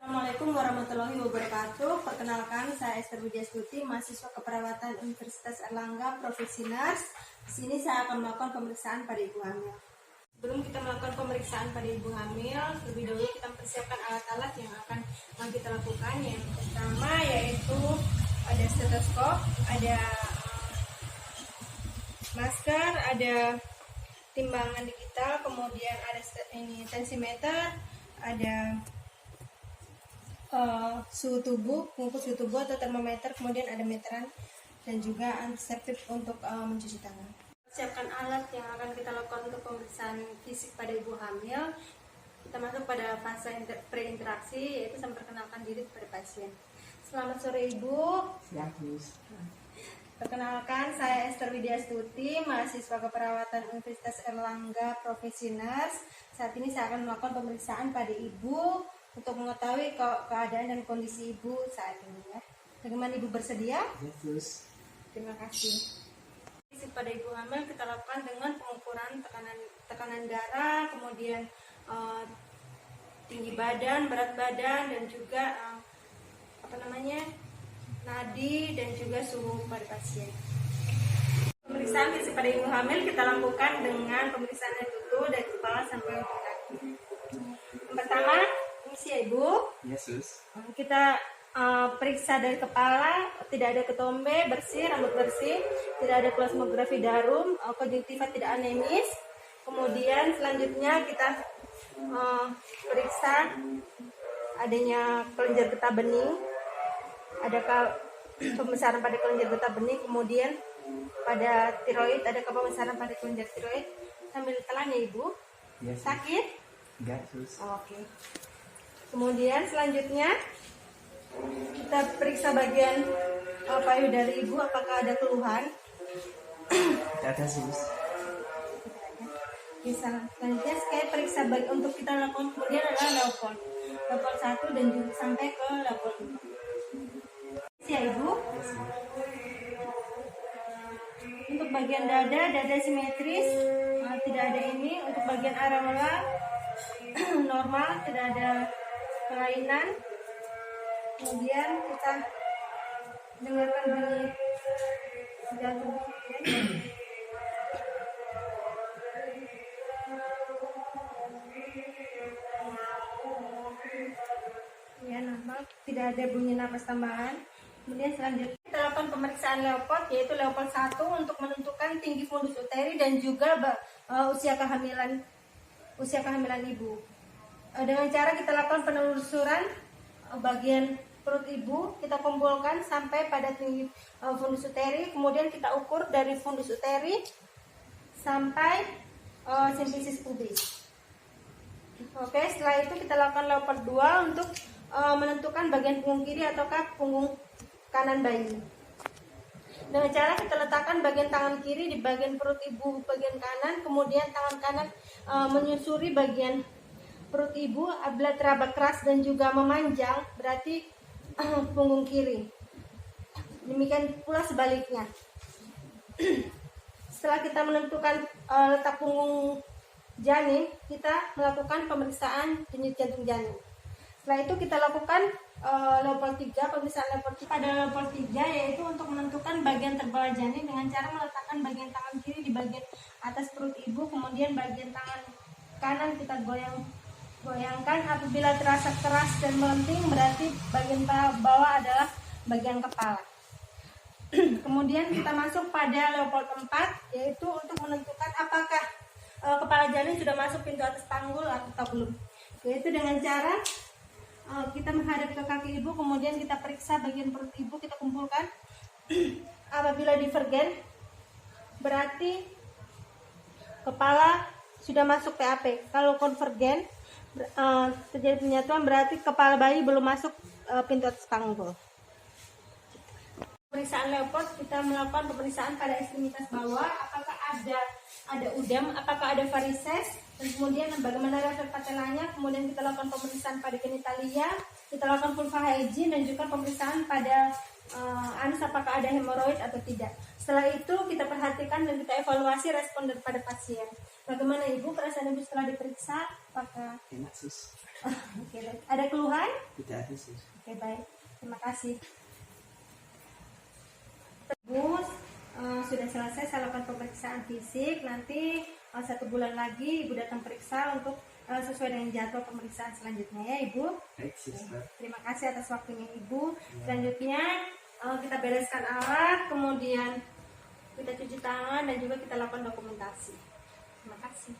Assalamualaikum warahmatullahi wabarakatuh. Perkenalkan, saya Esther Widyastuti, mahasiswa keperawatan Universitas Erlangga, Profesi Nurse. Di sini saya akan melakukan pemeriksaan pada ibu hamil. Sebelum kita melakukan pemeriksaan pada ibu hamil, lebih dahulu kita mempersiapkan alat-alat yang akan kita lakukan. Yang pertama yaitu ada stetoskop, ada masker, ada timbangan digital, kemudian ada tensimeter, ada suhu tubuh, pengukur suhu tubuh atau termometer, kemudian ada meteran dan juga antiseptik untuk mencuci tangan. Siapkan alat yang akan kita lakukan untuk pemeriksaan fisik pada ibu hamil. Kita masuk pada fase preinteraksi, yaitu memperkenalkan diri kepada pasien. Selamat sore Ibu. Ya, Miss. Perkenalkan, saya Esther Widyastuti, mahasiswa keperawatan Universitas Erlangga, Profesi Nurse. Saat ini saya akan melakukan pemeriksaan pada ibu untuk mengetahui keadaan dan kondisi ibu saat ini ya. Bagaimana ibu bersedia? Ya, terus. Terima kasih. Fisik pada ibu hamil kita lakukan dengan pengukuran tekanan darah, kemudian tinggi badan, berat badan, dan juga nadi dan juga suhu pada pasien. Pemeriksaan fisik pada ibu hamil kita lakukan dengan pemeriksaan dulu dari kepala sampai kaki. Yang pertama, misi ya Ibu. Yesus. Kita periksa dari kepala, tidak ada ketombe, bersih, rambut bersih, tidak ada plasmografi darum, konjungtiva tidak anemis. Kemudian selanjutnya kita periksa adanya kelenjar getah bening, ada pembesaran pada kelenjar getah bening, kemudian pada tiroid, ada pembesaran pada kelenjar tiroid. Sambil telan ya Ibu. Yes. Sakit? Enggak, terus. Oke. Kemudian selanjutnya kita periksa bagian payudara ibu, apakah ada keluhan? Tidak ada, sus. Bisa. Selanjutnya saya periksa untuk kita lakukan kemudian adalah level 1 dan juga sampai ke level 2. Ya Ibu. Untuk bagian dada simetris, tidak ada ini. Untuk bagian areola normal, tidak ada kelainan. Kemudian kita dengarkan bunyi jantung. Ya, normal, tidak ada bunyi napas tambahan. Kemudian selanjutnya kita lakukan pemeriksaan Leopold, yaitu Leopold 1 untuk menentukan tinggi fundus uteri dan juga usia kehamilan ibu. Dengan cara kita lakukan penelusuran bagian perut ibu, kita kumpulkan sampai pada tinggi fundus uteri, kemudian kita ukur dari fundus uteri sampai simfisis pubis. Oke, setelah itu kita lakukan Leopold 2 untuk menentukan bagian punggung kiri ataukah punggung kanan bayi. Dengan cara kita letakkan bagian tangan kiri di bagian perut ibu bagian kanan, kemudian tangan kanan menyusuri bagian perut ibu. Apabila teraba keras dan juga memanjang, berarti punggung kiri. Demikian pula sebaliknya. Setelah kita menentukan letak punggung janin, kita melakukan pemeriksaan denyut jantung janin. Setelah itu kita lakukan level 3, pemeriksaan level 3. Pada level 3 yaitu untuk menentukan bagian terbelah janin dengan cara meletakkan bagian tangan kiri di bagian atas perut ibu, kemudian bagian tangan kanan kita goyangkan. Apabila terasa keras dan melenting, berarti bagian bawah adalah bagian kepala. Kemudian kita masuk pada level 4, yaitu untuk menentukan apakah kepala janin sudah masuk pintu atas panggul atau belum. Yaitu dengan cara kita menghadap ke kaki ibu, kemudian kita periksa bagian perut ibu, kita kumpulkan. Apabila divergen, berarti kepala sudah masuk PAP. Kalau konvergen, terjadi penyatuan, berarti kepala bayi belum masuk pintu atas panggul. Pemeriksaan Leopold, kita melakukan pemeriksaan pada ekstremitas bawah, apakah ada udam, apakah ada varises, dan kemudian bagaimana refleks patelanya. Kemudian kita lakukan pemeriksaan pada genitalia, kita lakukan vulva hygiene, dan juga pemeriksaan pada anus apakah ada hemoroid atau tidak. Setelah itu kita perhatikan dan kita evaluasi respon daripada pasien. Bagaimana Ibu perasaan Ibu setelah diperiksa? Apakah Enak, sus. oke, baik. Ada keluhan? Tidak ada, sus. Oke, baik. Terima kasih. Terus sudah selesai saya lakukan pemeriksaan fisik. Nanti 1 bulan lagi Ibu datang periksa untuk sesuai dengan jadwal pemeriksaan selanjutnya ya Ibu. Baik, sister. Terima kasih atas waktunya Ibu. Selanjutnya kita bereskan alat, kemudian kita cuci tangan dan juga kita lakukan dokumentasi. Terima kasih.